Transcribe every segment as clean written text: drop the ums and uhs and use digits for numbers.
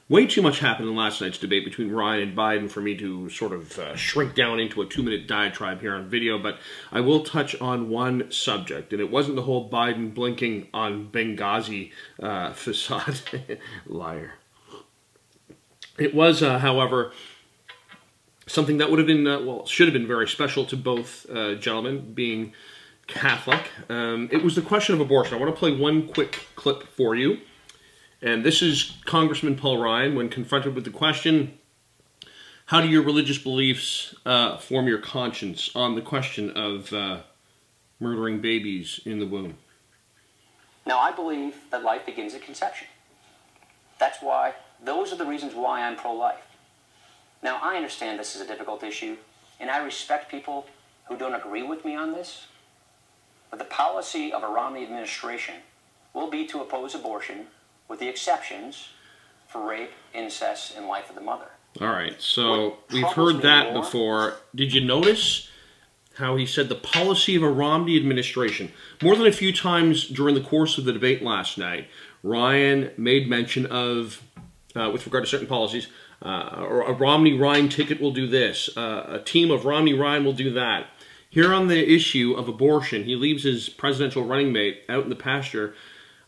Way too much happened in last night's debate between Ryan and Biden for me to sort of shrink down into a 2-minute diatribe here on video, but I will touch on one subject, and it wasn't the whole Biden blinking on Benghazi facade. Liar. It was, however, something that would have been, well, should have been very special to both gentlemen, being Catholic. It was the question of abortion. I want to play one quick clip for you. And this is Congressman Paul Ryan when confronted with the question, how do your religious beliefs form your conscience on the question of murdering babies in the womb? Now, I believe that life begins at conception. That's why, those are the reasons why I'm pro-life. Now, I understand this is a difficult issue, and I respect people who don't agree with me on this, but the policy of a Romney administration will be to oppose abortion with the exceptions for rape, incest, and life of the mother. All right, so we've heard that before. Did you notice how he said the policy of a Romney administration? More than a few times during the course of the debate last night, Ryan made mention of, with regard to certain policies, or a Romney-Ryan ticket will do this, a team of Romney-Ryan will do that. Here on the issue of abortion, he leaves his presidential running mate out in the pasture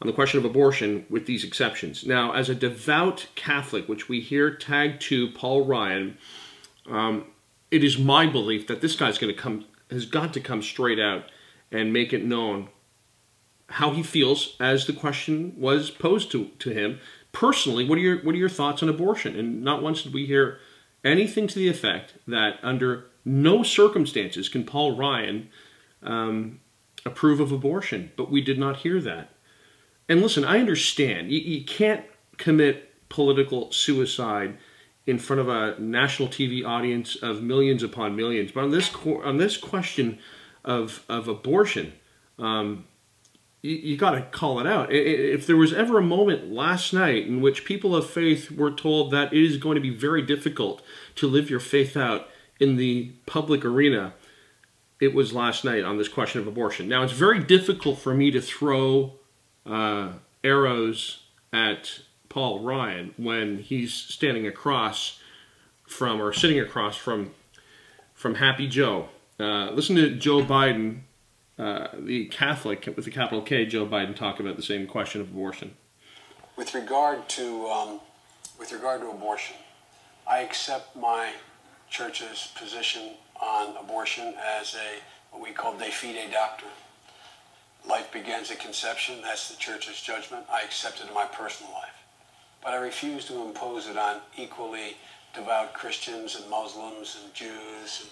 on the question of abortion with these exceptions. Now, as a devout Catholic, which we hear tagged to Paul Ryan, it is my belief that this guy's has got to come straight out and make it known how he feels as the question was posed to him. Personally, what are your thoughts on abortion? And not once did we hear anything to the effect that under no circumstances can Paul Ryan approve of abortion. But we did not hear that. And listen, I understand. You can't commit political suicide in front of a national TV audience of millions upon millions. But on this question of abortion, you got to call it out. If there was ever a moment last night in which people of faith were told that it is going to be very difficult to live your faith out in the public arena, it was last night on this question of abortion. Now, it's very difficult for me to throw arrows at Paul Ryan when he's standing across from, or sitting across from Happy Joe. Listen to Joe Biden, the Catholic with the capital K, Joe Biden, talk about the same question of abortion. With regard to abortion, I accept my church's position on abortion as what we call de fide doctrine. Life begins at conception. That's the church's judgment. I accept it in my personal life. But I refuse to impose it on equally devout Christians and Muslims and Jews.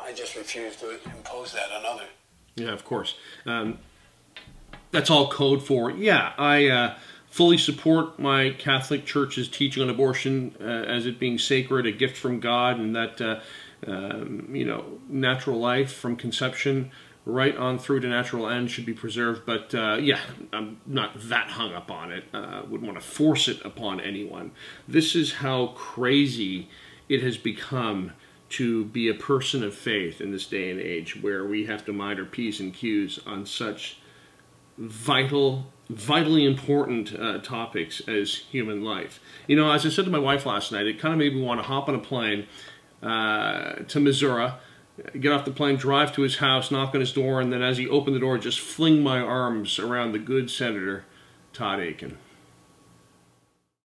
I just refuse to impose that on others. Yeah, of course. That's all code for, yeah, I fully support my Catholic Church's teaching on abortion as it being sacred, a gift from God, and that, you know, natural life from conception right on through to natural end should be preserved. But yeah, I'm not that hung up on it. Wouldn't want to force it upon anyone. This is how crazy it has become to be a person of faith in this day and age, where we have to mind our P's and Q's on such vitally important topics as human life. You know, as I said to my wife last night, it kind of made me want to hop on a plane to Missouri, get off the plane, drive to his house, knock on his door, and then as he opened the door, just fling my arms around the good Senator Todd Akin.